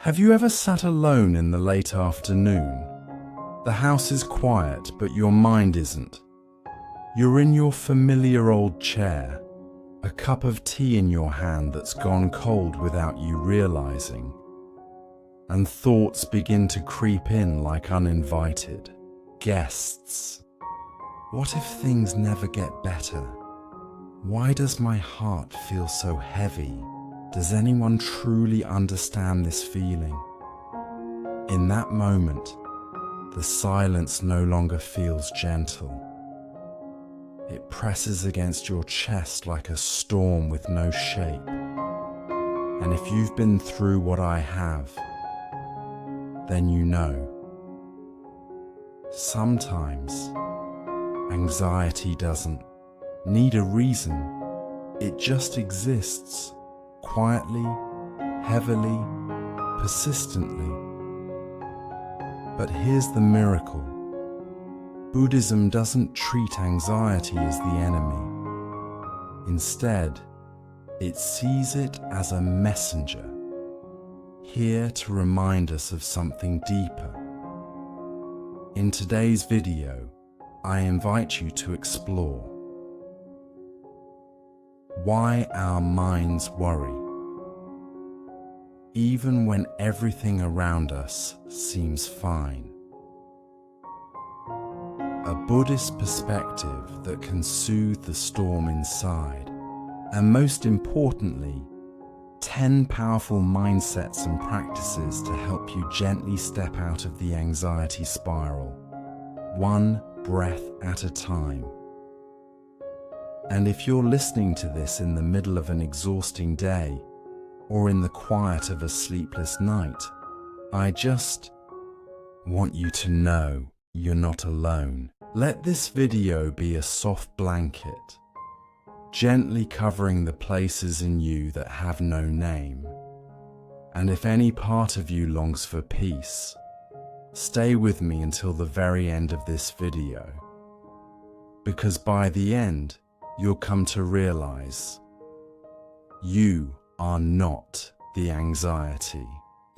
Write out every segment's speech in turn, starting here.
Have you ever sat alone in the late afternoon? The house is quiet, but your mind isn't. You're in your familiar old chair, a cup of tea in your hand that's gone cold without you realizing, and thoughts begin to creep in like uninvited guests. What if things never get better? Why does my heart feel so heavy? Does anyone truly understand this feeling? In that moment, the silence no longer feels gentle. It presses against your chest like a storm with no shape. And if you've been through what I have, then you know. Sometimes, anxiety doesn't need a reason. It just exists. Quietly, heavily, persistently. But here's the miracle. Buddhism doesn't treat anxiety as the enemy. Instead, it sees it as a messenger, here to remind us of something deeper. In today's video, I invite you to explore why our minds worry, even when everything around us seems fine. A Buddhist perspective that can soothe the storm inside, and most importantly, 10 powerful mindsets and practices to help you gently step out of the anxiety spiral, one breath at a time. And if you're listening to this in the middle of an exhausting day, or in the quiet of a sleepless night, I just want you to know you're not alone. Let this video be a soft blanket, gently covering the places in you that have no name. And if any part of you longs for peace, stay with me until the very end of this video, because by the end, you'll come to realize you are not the anxiety.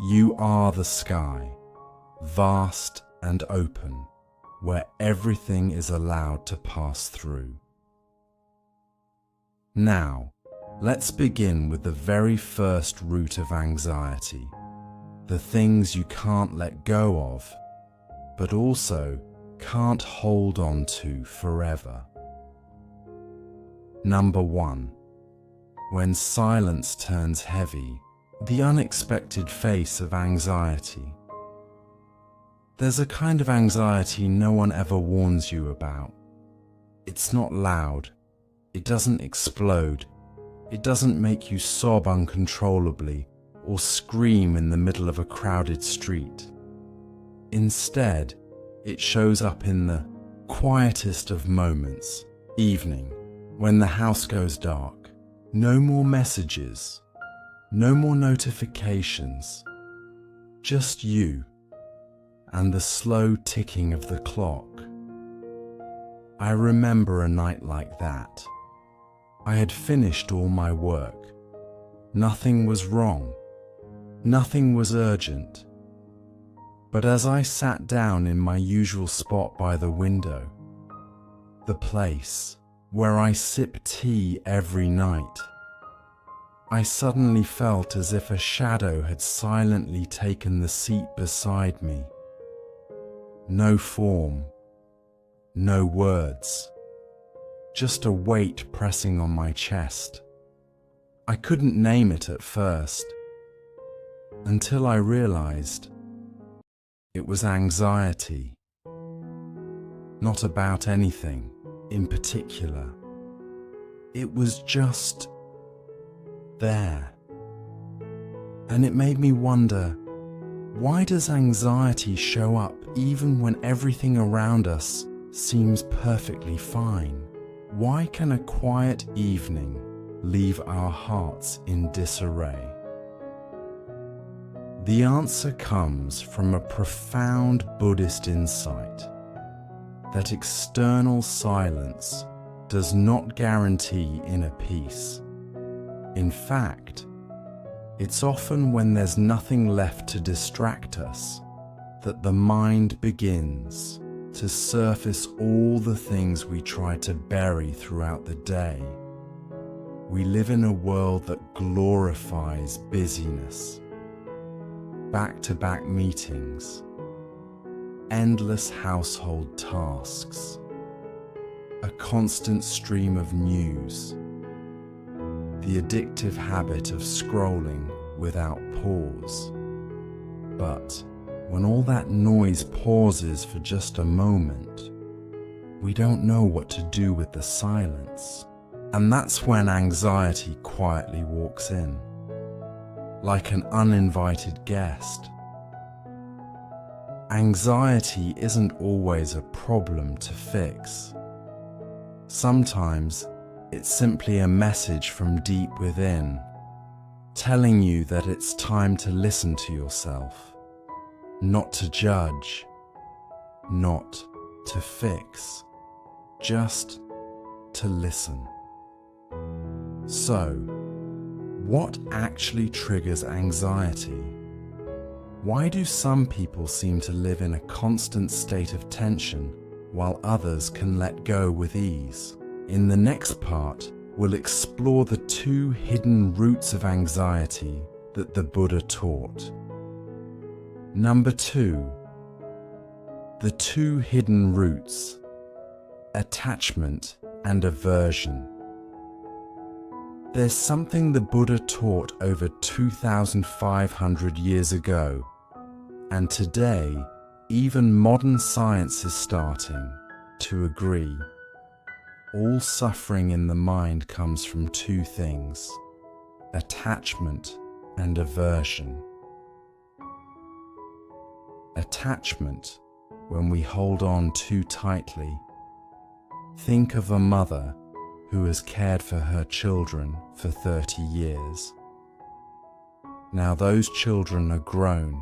You are the sky, vast and open, where everything is allowed to pass through. Now, let's begin with the very first root of anxiety, the things you can't let go of, but also can't hold on to forever. Number 1. When silence turns heavy, the unexpected face of anxiety. There's a kind of anxiety no one ever warns you about. It's not loud. It doesn't explode. It doesn't make you sob uncontrollably or scream in the middle of a crowded street. Instead, it shows up in the quietest of moments, evening, when the house goes dark. No more messages, no more notifications, just you and the slow ticking of the clock. I remember a night like that. I had finished all my work. Nothing was wrong. Nothing was urgent. But as I sat down in my usual spot by the window, the place where I sip tea every night, I suddenly felt as if a shadow had silently taken the seat beside me. No form, no words, just a weight pressing on my chest. I couldn't name it at first, until I realized it was anxiety, not about anything in particular. It was just there. And it made me wonder, why does anxiety show up even when everything around us seems perfectly fine? Why can a quiet evening leave our hearts in disarray? The answer comes from a profound Buddhist insight that external silence does not guarantee inner peace. In fact, It's often when there's nothing left to distract us that the mind begins to surface all the things we try to bury throughout the day. We live in a world that glorifies busyness, back-to-back meetings, endless household tasks, a constant stream of news, the addictive habit of scrolling without pause. But when all that noise pauses for just a moment, we don't know what to do with the silence. And that's when anxiety quietly walks in, like an uninvited guest. Anxiety isn't always a problem to fix. Sometimes it's simply a message from deep within, telling you that it's time to listen to yourself, not to judge, not to fix, just to listen. So, what actually triggers anxiety? Why do some people seem to live in a constant state of tension while others can let go with ease? In the next part, we'll explore the 2 hidden roots of anxiety that the Buddha taught. Number 2, the 2 hidden roots, attachment and aversion. There's something the Buddha taught over 2,500 years ago, and today, even modern science is starting to agree. All suffering in the mind comes from 2 things, attachment and aversion. Attachment, when we hold on too tightly. Think of a mother who has cared for her children for 30 years. Now those children are grown,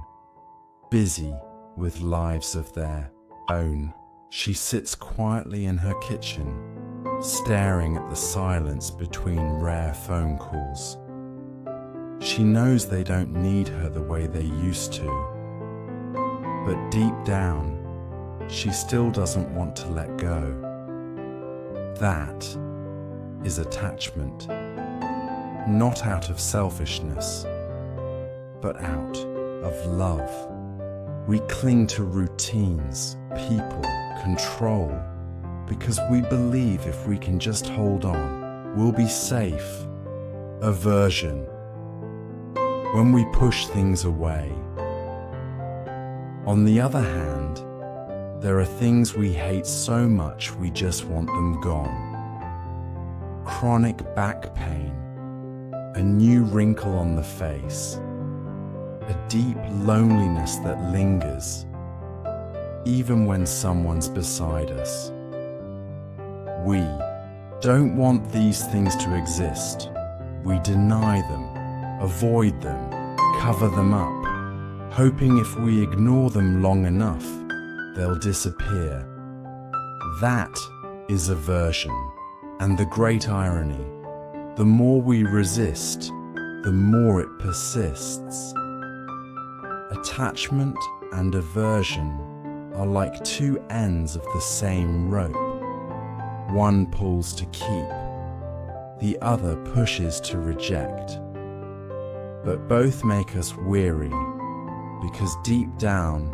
busy with lives of their own. She sits quietly in her kitchen, staring at the silence between rare phone calls. She knows they don't need her the way they used to, but deep down, she still doesn't want to let go. That is attachment, not out of selfishness, but out of love. We cling to routines, people, control, because we believe if we can just hold on, we'll be safe. Aversion, when we push things away. On the other hand, there are things we hate so much we just want them gone. Chronic back pain, a new wrinkle on the face, a deep loneliness that lingers, even when someone's beside us. We don't want these things to exist. We deny them, avoid them, cover them up, hoping if we ignore them long enough, they'll disappear. That is aversion. And the great irony, the more we resist, the more it persists. Attachment and aversion are like 2 ends of the same rope. One pulls to keep, the other pushes to reject. But both make us weary, because deep down,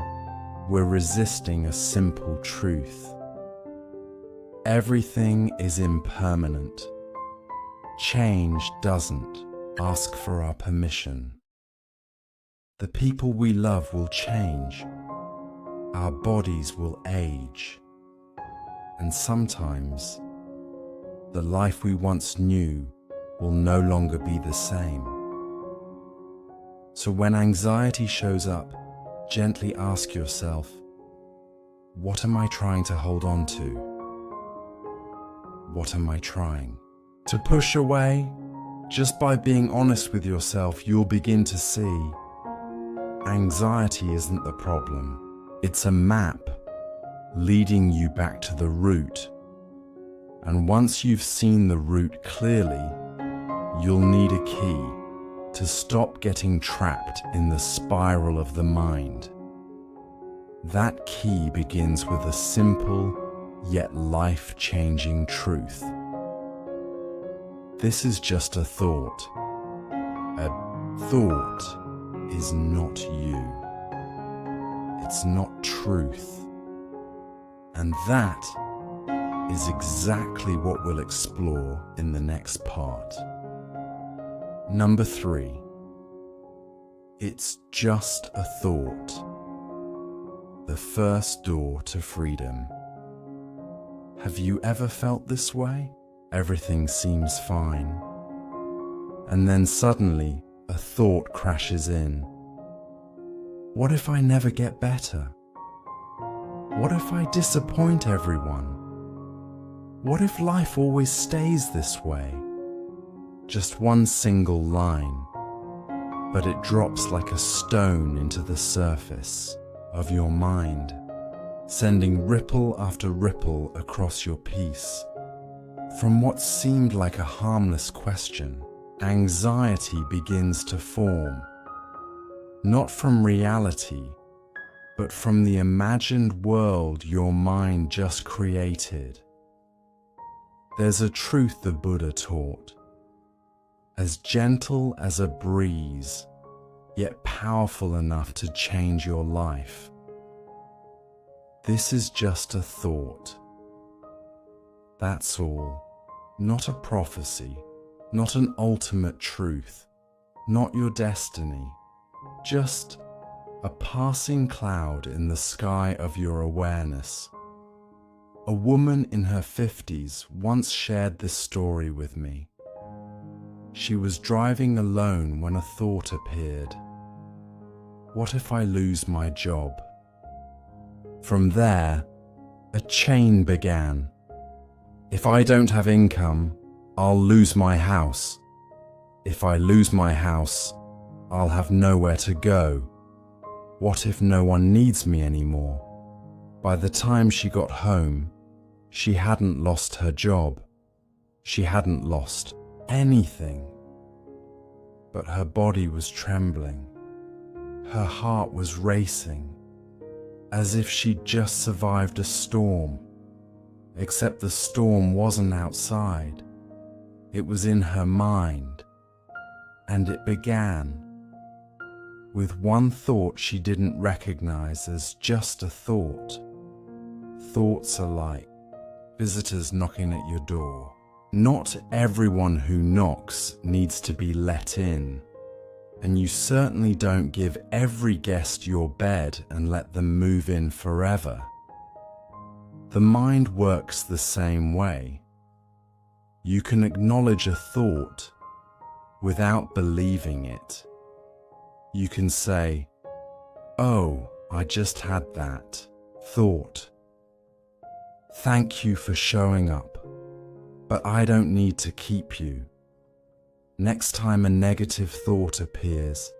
we're resisting a simple truth. Everything is impermanent. Change doesn't ask for our permission. The people we love will change. Our bodies will age. And sometimes, the life we once knew will no longer be the same. So when anxiety shows up, gently ask yourself, what am I trying to hold on to? What am I trying to push away? Just by being honest with yourself, you'll begin to see anxiety isn't the problem. It's a map leading you back to the root. And once you've seen the root clearly, you'll need a key to stop getting trapped in the spiral of the mind. That key begins with a simple yet life-changing truth. This is just a thought. A thought is not you. It's not truth. And that is exactly what we'll explore in the next part. Number 3. It's just a thought. The first door to freedom. Have you ever felt this way? Everything seems fine. And then suddenly, a thought crashes in. What if I never get better? What if I disappoint everyone? What if life always stays this way? Just one single line, but it drops like a stone into the surface of your mind, sending ripple after ripple across your peace. From what seemed like a harmless question, anxiety begins to form, not from reality, but from the imagined world your mind just created. There's a truth the Buddha taught, as gentle as a breeze, yet powerful enough to change your life. This is just a thought. That's all. Not a prophecy, not an ultimate truth, not your destiny, just a passing cloud in the sky of your awareness. A woman in her 50s once shared this story with me. She was driving alone when a thought appeared. What if I lose my job? From there, a chain began. If I don't have income, I'll lose my house. If I lose my house, I'll have nowhere to go. What if no one needs me anymore? By the time she got home, she hadn't lost her job. She hadn't lost anything. But her body was trembling. Her heart was racing, as if she'd just survived a storm. Except the storm wasn't outside. It was in her mind. And it began with one thought she didn't recognize as just a thought. Thoughts are like visitors knocking at your door. Not everyone who knocks needs to be let in, and you certainly don't give every guest your bed and let them move in forever. The mind works the same way. You can acknowledge a thought without believing it. You can say, "Oh, I just had that thought. Thank you for showing up, but I don't need to keep you." Next time a negative thought appears,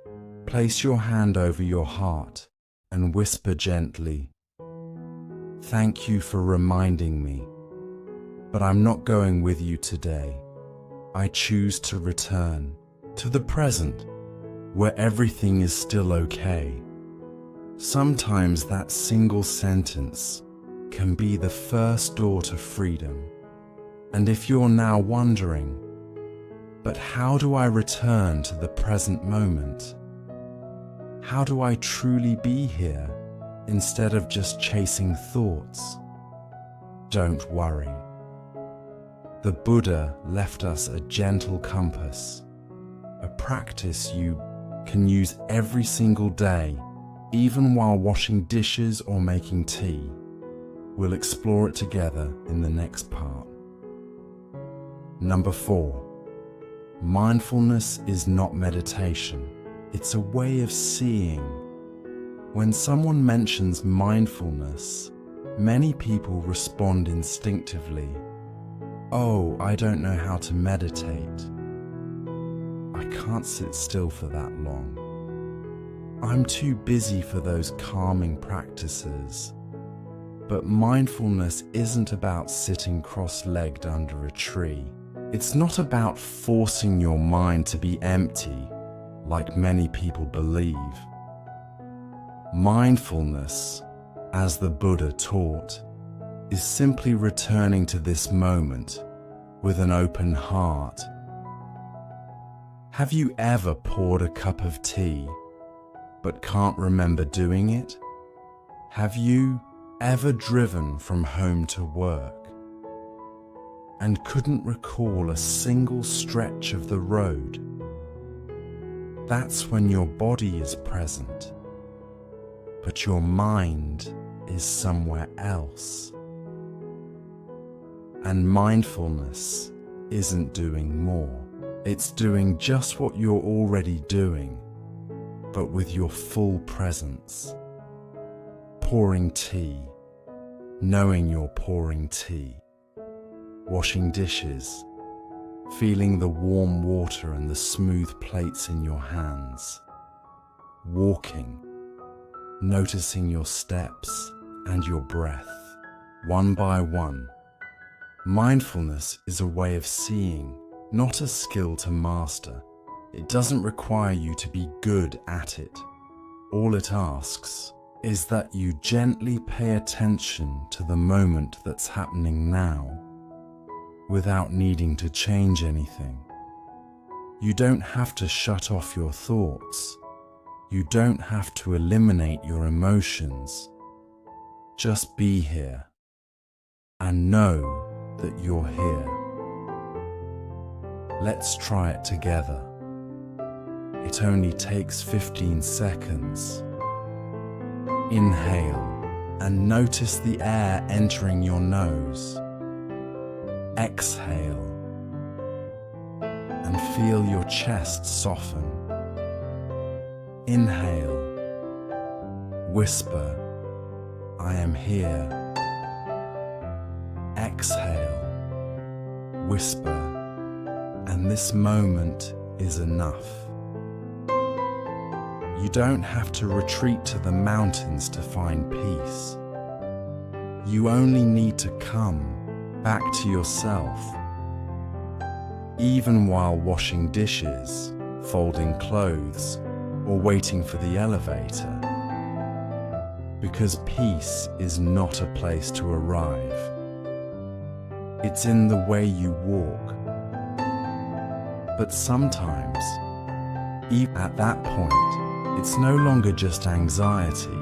place your hand over your heart and whisper gently, "Thank you for reminding me, but I'm not going with you today. I choose to return to the present, where everything is still okay." Sometimes that single sentence can be the first door to freedom. And if you're now wondering, but how do I return to the present moment? How do I truly be here instead of just chasing thoughts? Don't worry. The Buddha left us a gentle compass, a practice you can use every single day, even while washing dishes or making tea. We'll explore it together in the next part. Number 4. Mindfulness is not meditation. It's a way of seeing. When someone mentions mindfulness, many people respond instinctively. "Oh, I don't know how to meditate. I can't sit still for that long. I'm too busy for those calming practices." But mindfulness isn't about sitting cross-legged under a tree. It's not about forcing your mind to be empty. like many people believe. Mindfulness, as the Buddha taught, is simply returning to this moment with an open heart. Have you ever poured a cup of tea but can't remember doing it? Have you ever driven from home to work and couldn't recall a single stretch of the road? That's when your body is present, but your mind is somewhere else. And mindfulness isn't doing more. It's doing just what you're already doing, but with your full presence. Pouring tea, knowing you're pouring tea. Washing dishes, feeling the warm water and the smooth plates in your hands. Walking, noticing your steps and your breath, one by one. Mindfulness is a way of seeing, not a skill to master. It doesn't require you to be good at it. All it asks is that you gently pay attention to the moment that's happening now, without needing to change anything. You don't have to shut off your thoughts. You don't have to eliminate your emotions. Just be here and know that you're here. Let's try it together. It only takes 15 seconds. Inhale and notice the air entering your nose. Exhale and feel your chest soften. Inhale, whisper, I am here. Exhale, whisper, and this moment is enough. You don't have to retreat to the mountains to find peace. You only need to come back to yourself. Even while washing dishes, folding clothes, or waiting for the elevator. Because peace is not a place to arrive. It's in the way you walk. But sometimes, even at that point, it's no longer just anxiety.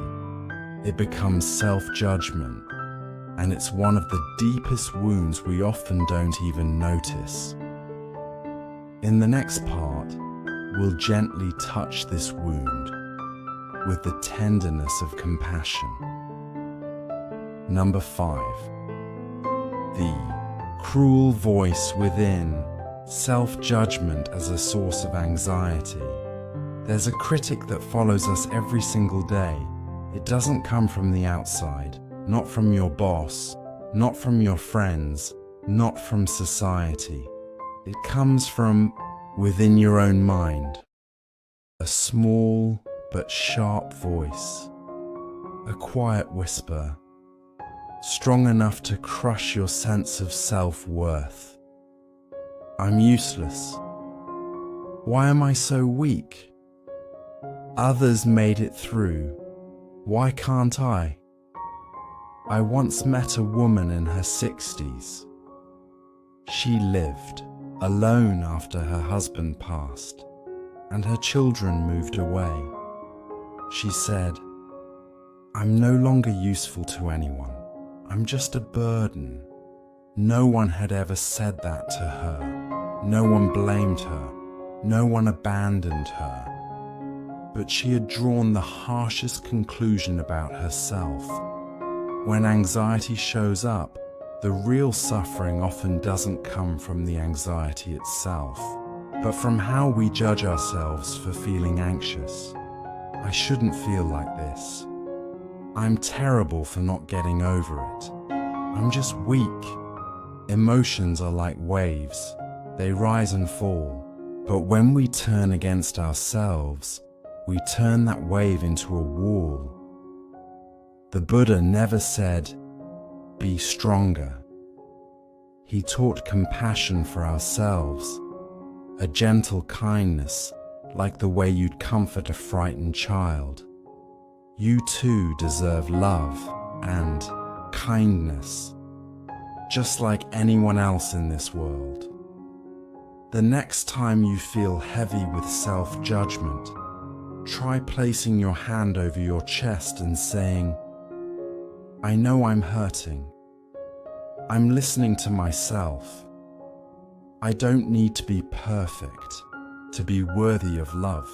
It becomes self-judgment, and it's one of the deepest wounds we often don't even notice. In the next part, we'll gently touch this wound with the tenderness of compassion. Number 5. The cruel voice within, self-judgment as a source of anxiety. There's a critic that follows us every single day. It doesn't come from the outside, not from your boss, not from your friends, not from society. It comes from within your own mind. A small but sharp voice, a quiet whisper, strong enough to crush your sense of self-worth. I'm useless. Why am I so weak? Others made it through. Why can't I? I once met a woman in her 60s. She lived alone after her husband passed, and her children moved away. She said, I'm no longer useful to anyone. I'm just a burden. No one had ever said that to her. No one blamed her. No one abandoned her. But she had drawn the harshest conclusion about herself. When anxiety shows up, the real suffering often doesn't come from the anxiety itself, but from how we judge ourselves for feeling anxious. I shouldn't feel like this. I'm terrible for not getting over it. I'm just weak. Emotions are like waves. They rise and fall. But when we turn against ourselves, we turn that wave into a wall. The Buddha never said, be stronger. He taught compassion for ourselves, a gentle kindness, like the way you'd comfort a frightened child. You too deserve love and kindness, just like anyone else in this world. The next time you feel heavy with self-judgment, try placing your hand over your chest and saying, "I know I'm hurting. I'm listening to myself. I don't need to be perfect to be worthy of love."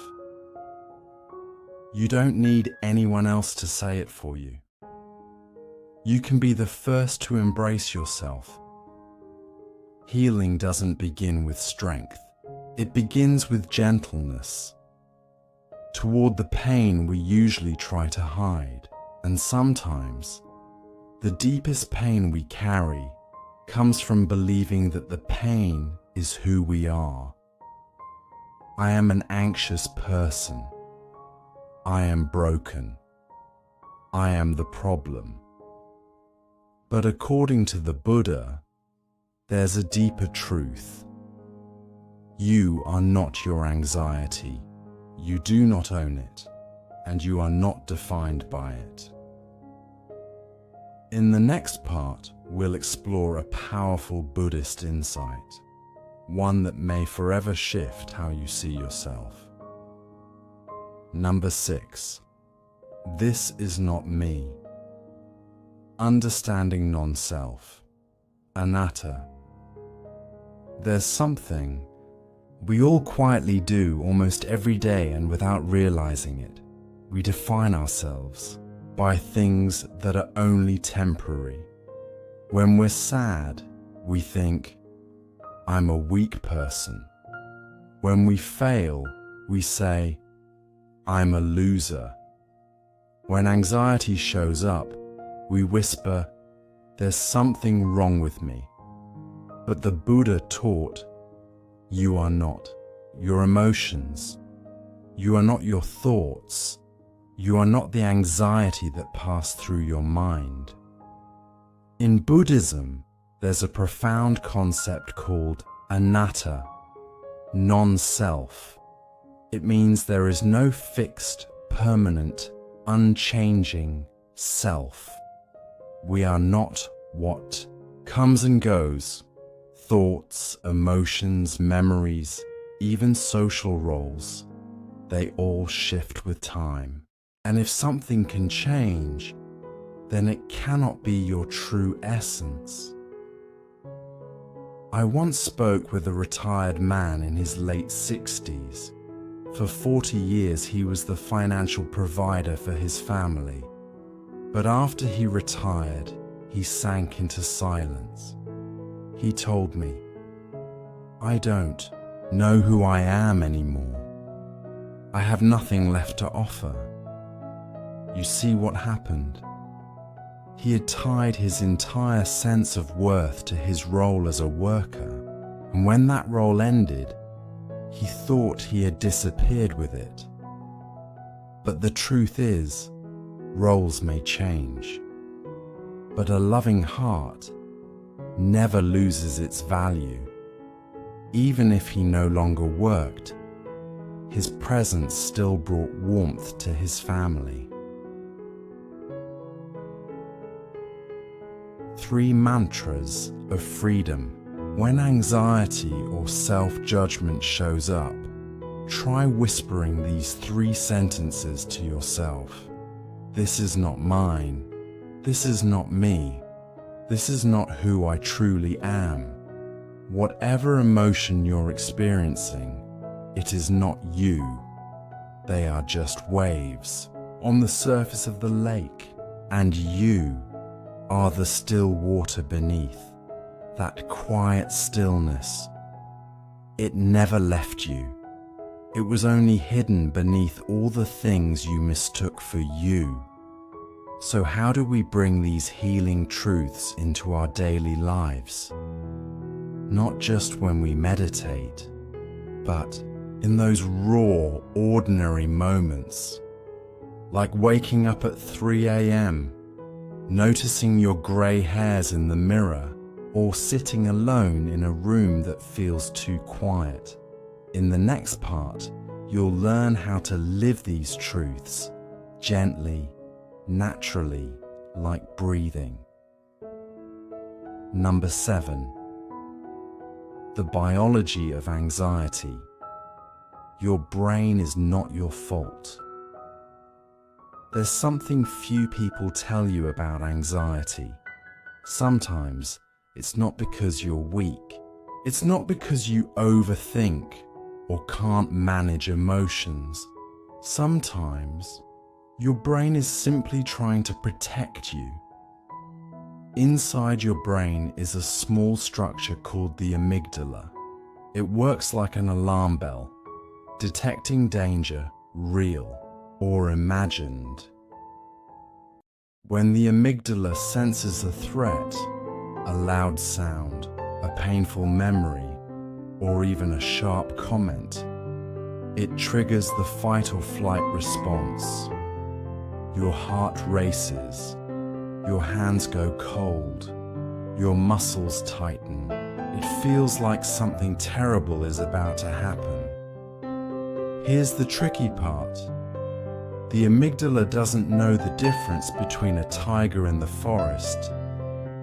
You don't need anyone else to say it for you. You can be the first to embrace yourself. Healing doesn't begin with strength. It begins with gentleness toward the pain we usually try to hide. And sometimes, the deepest pain we carry comes from believing that the pain is who we are. I am an anxious person. I am broken. I am the problem. But according to the Buddha, there's a deeper truth. You are not your anxiety. You do not own it, and you are not defined by it. In the next part, we'll explore a powerful Buddhist insight, one that may forever shift how you see yourself. Number 6. This is not me. Understanding non-self. Anatta. There's something we all quietly do almost every day, and without realizing it, we define ourselves by things that are only temporary. When we're sad, we think, "I'm a weak person." When we fail, we say, "I'm a loser." When anxiety shows up, we whisper, "There's something wrong with me." But the Buddha taught, you are not your emotions. You are not your thoughts. You are not the anxiety that passed through your mind. In Buddhism, there's a profound concept called Anatta, non-self. It means there is no fixed, permanent, unchanging self. We are not what comes and goes. Thoughts, emotions, memories, even social roles, they all shift with time. And if something can change, then it cannot be your true essence. I once spoke with a retired man in his late 60s. For 40 years he was the financial provider for his family. But after he retired, he sank into silence. He told me, "I don't know who I am anymore. I have nothing left to offer." You see what happened? He had tied his entire sense of worth to his role as a worker, and when that role ended, he thought he had disappeared with it. But the truth is, roles may change, but a loving heart never loses its value. Even if he no longer worked, his presence still brought warmth to his family. 3 mantras of freedom. When anxiety or self-judgment shows up, try whispering these 3 sentences to yourself. This is not mine. This is not me. This is not who I truly am. Whatever emotion you're experiencing, it is not you. They are just waves on the surface of the lake, and you are the still water beneath, that quiet stillness. It never left you. It was only hidden beneath all the things you mistook for you. So how do we bring these healing truths into our daily lives? Not just when we meditate, but in those raw, ordinary moments, like waking up at 3 a.m., noticing your grey hairs in the mirror, or sitting alone in a room that feels too quiet. In the next part, you'll learn how to live these truths gently, naturally, like breathing. Number 7. The biology of anxiety. Your brain is not your fault. There's something few people tell you about anxiety. Sometimes it's not because you're weak. It's not because you overthink or can't manage emotions. Sometimes your brain is simply trying to protect you. Inside your brain is a small structure called the amygdala. It works like an alarm bell, detecting danger, real or imagined. When the amygdala senses a threat, a loud sound, a painful memory, or even a sharp comment, it triggers the fight or flight response. Your heart races, your hands go cold, your muscles tighten. It feels like something terrible is about to happen. Here's the tricky part. The amygdala doesn't know the difference between a tiger in the forest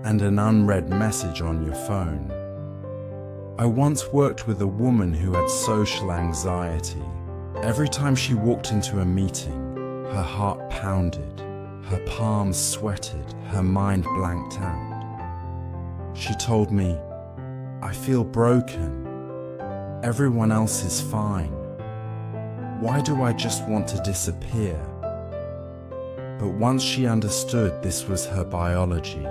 and an unread message on your phone. I once worked with a woman who had social anxiety. Every time she walked into a meeting, her heart pounded, her palms sweated, her mind blanked out. She told me, "I feel broken. Everyone else is fine. Why do I just want to disappear?" But once she understood this was her biology,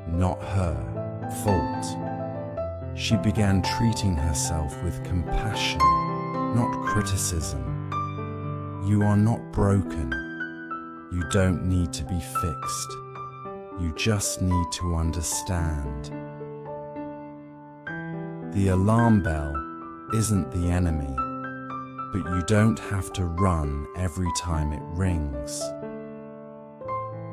not her fault, she began treating herself with compassion, not criticism. You are not broken. You don't need to be fixed. You just need to understand. The alarm bell isn't the enemy, but you don't have to run every time it rings.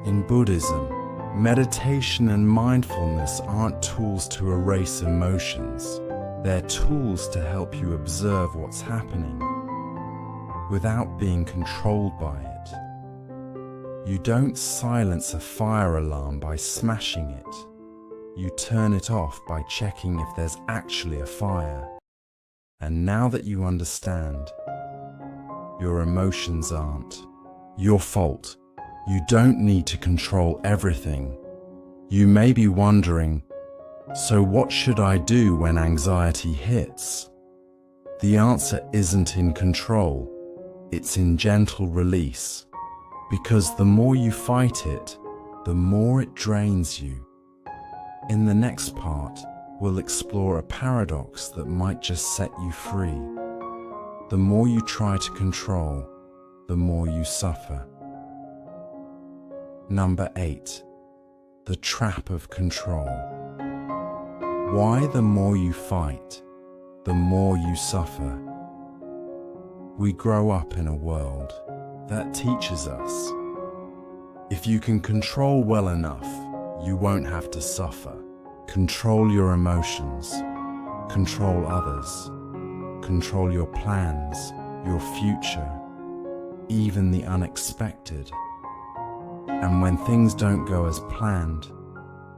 In Buddhism, meditation and mindfulness aren't tools to erase emotions. They're tools to help you observe what's happening without being controlled by it. You don't silence a fire alarm by smashing it. You turn it off by checking if there's actually a fire. And now that you understand, your emotions aren't your fault. You don't need to control everything. You may be wondering, so what should I do when anxiety hits? The answer isn't in control, it's in gentle release. Because the more you fight it, the more it drains you. In the next part, we'll explore a paradox that might just set you free. The more you try to control, the more you suffer. Number 8. The trap of control. Why the more you fight, the more you suffer? We grow up in a world that teaches us, if you can control well enough, you won't have to suffer. Control your emotions, control others, control your plans, your future, even the unexpected. And when things don't go as planned,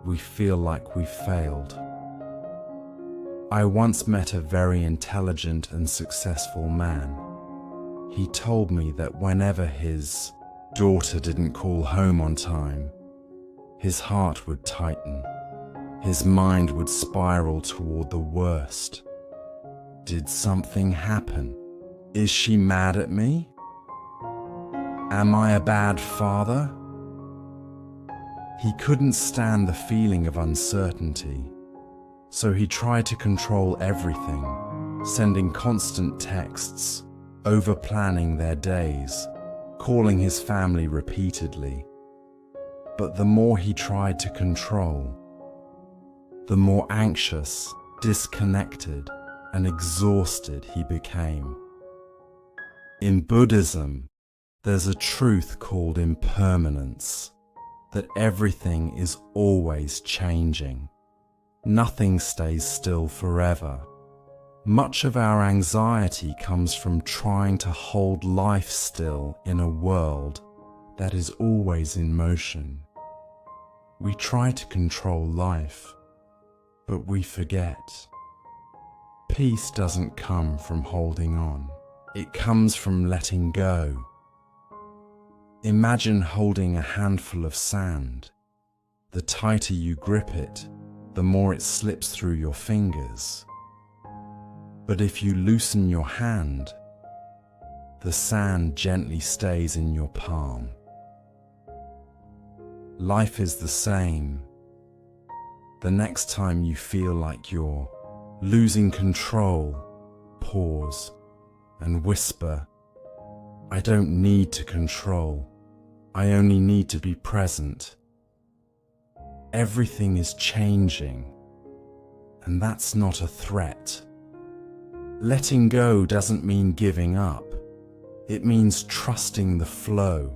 we feel like we've failed. I once met a very intelligent and successful man. He told me that whenever his daughter didn't call home on time, his heart would tighten. His mind would spiral toward the worst. Did something happen? Is she mad at me? Am I a bad father? He couldn't stand the feeling of uncertainty, so he tried to control everything, sending constant texts, over-planning their days, calling his family repeatedly. But the more he tried to control, the more anxious, disconnected, and exhausted he became. In Buddhism, there's a truth called impermanence, that everything is always changing. Nothing stays still forever. Much of our anxiety comes from trying to hold life still in a world that is always in motion. We try to control life, but we forget. Peace doesn't come from holding on. It comes from letting go. Imagine holding a handful of sand. The tighter you grip it, the more it slips through your fingers. But if you loosen your hand, the sand gently stays in your palm. Life is the same. The next time you feel like you're losing control, pause and whisper, "I don't need to control. I only need to be present." Everything is changing, and that's not a threat. Letting go doesn't mean giving up. It means trusting the flow.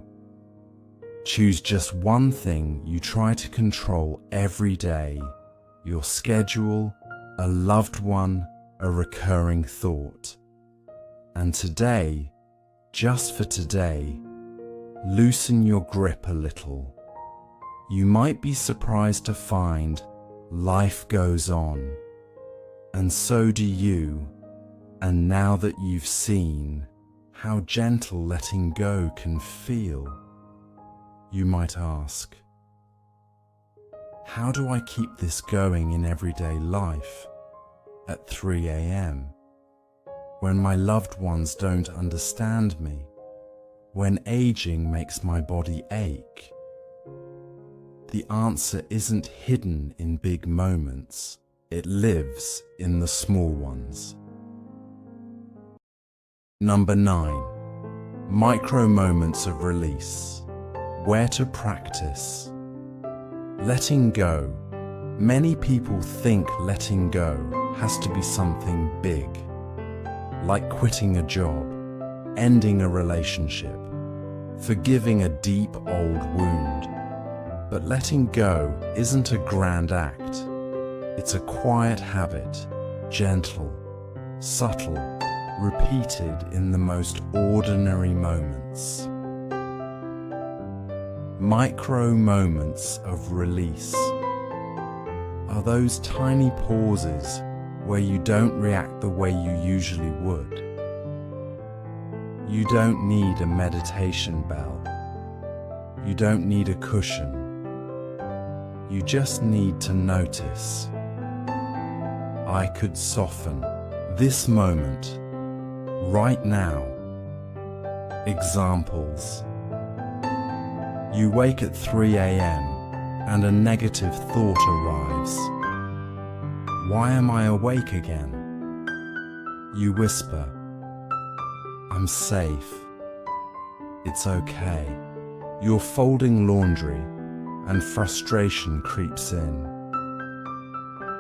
Choose just one thing you try to control every day: your schedule, a loved one, a recurring thought. And today, just for today, loosen your grip a little. You might be surprised to find life goes on, and so do you. And now that you've seen how gentle letting go can feel, you might ask, how do I keep this going in everyday life at 3 a.m., when my loved ones don't understand me, when aging makes my body ache? The answer isn't hidden in big moments. It lives in the small ones. Number 9. Micro moments of release. Where to practice. Letting go. Many people think letting go has to be something big, like quitting a job, ending a relationship, forgiving a deep old wound. But letting go isn't a grand act. It's a quiet habit, gentle, subtle, repeated in the most ordinary moments. Micro moments of release are those tiny pauses where you don't react the way you usually would. You don't need a meditation bell. You don't need a cushion. You just need to notice. I could soften this moment right now. Examples. You wake at 3 a.m. and a negative thought arrives. Why am I awake again? You whisper, I'm safe. It's okay. You're folding laundry and frustration creeps in.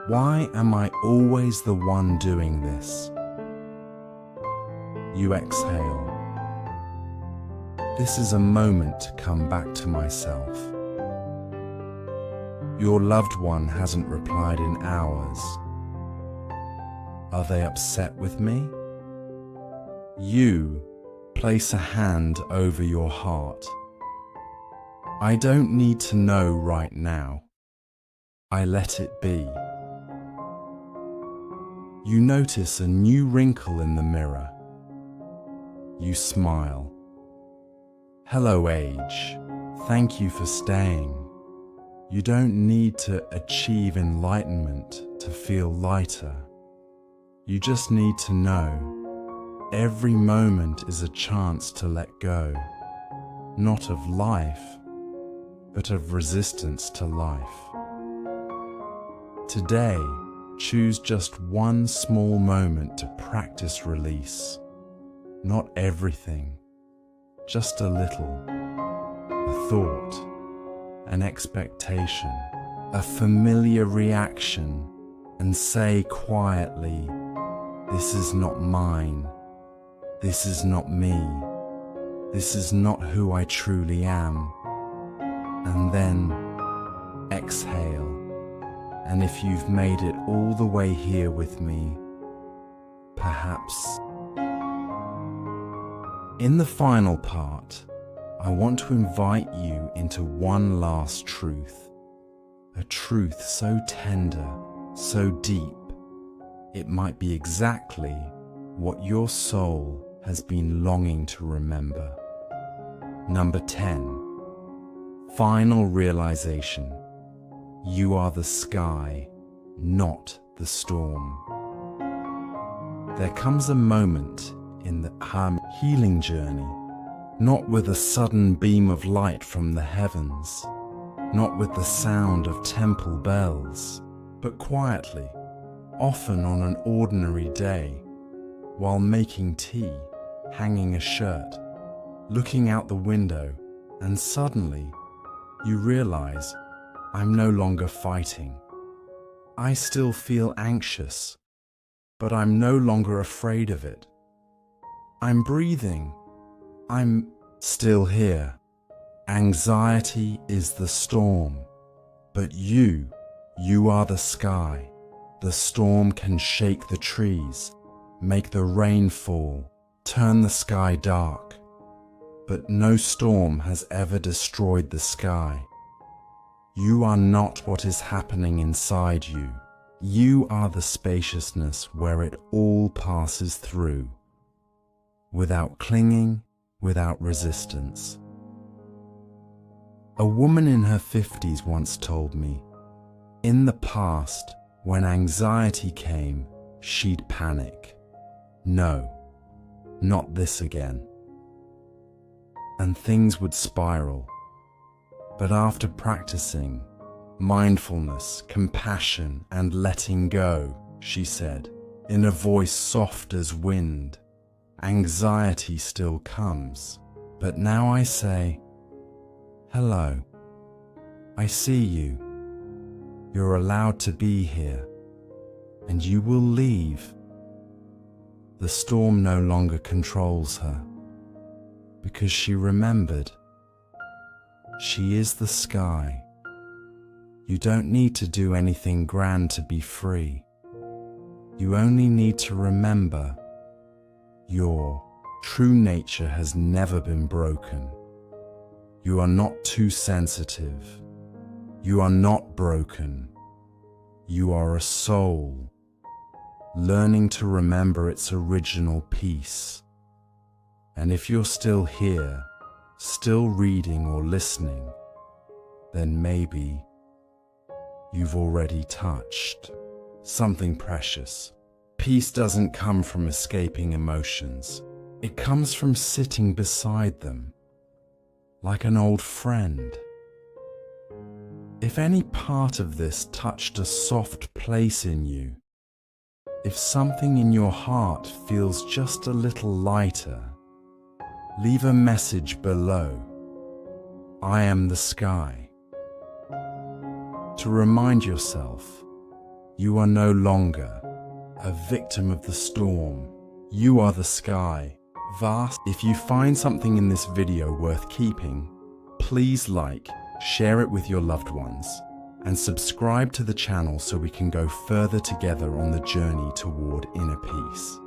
Why am I always the one doing this? You exhale. This is a moment to come back to myself. Your loved one hasn't replied in hours. Are they upset with me? You place a hand over your heart. I don't need to know right now. I let it be. You notice a new wrinkle in the mirror. You smile. Hello, age. Thank you for staying. You don't need to achieve enlightenment to feel lighter. You just need to know every moment is a chance to let go, not of life, but of resistance to life. Today, choose just one small moment to practice release. Not everything, just a little. A thought, an expectation, a familiar reaction, and say quietly, this is not mine. This is not me. This is not who I truly am. And then exhale. And if you've made it all the way here with me, perhaps. In the final part, I want to invite you into one last truth, a truth so tender, so deep, it might be exactly what your soul has been longing to remember. Number 10. Final realization. You are the sky, not the storm. There comes a moment in the healing journey, not with a sudden beam of light from the heavens, not with the sound of temple bells, but quietly, often on an ordinary day, while making tea, hanging a shirt, looking out the window, and suddenly you realize I'm no longer fighting. I still feel anxious, but I'm no longer afraid of it. I'm breathing. I'm still here. Anxiety is the storm, but you are the sky. The storm can shake the trees, make the rain fall, turn the sky dark. But no storm has ever destroyed the sky. You are not what is happening inside you. You are the spaciousness where it all passes through, without clinging, without resistance. A woman in her 50s once told me, in the past, when anxiety came, she'd panic. No, not this again. And things would spiral. But after practicing mindfulness, compassion, and letting go, she said, in a voice soft as wind, anxiety still comes, but now I say, hello, I see you. You're allowed to be here, and you will leave. The storm no longer controls her, because she remembered. She is the sky. You don't need to do anything grand to be free. You only need to remember your true nature has never been broken. You are not too sensitive. You are not broken. You are a soul, learning to remember its original peace. And if you're still here, still reading or listening, then maybe you've already touched something precious. Peace doesn't come from escaping emotions. It comes from sitting beside them, like an old friend. If any part of this touched a soft place in you, if something in your heart feels just a little lighter, leave a message below. I am the sky. To remind yourself, you are no longer a victim of the storm. You are the sky, vast. If you find something in this video worth keeping, please like, share it with your loved ones, and subscribe to the channel so we can go further together on the journey toward inner peace.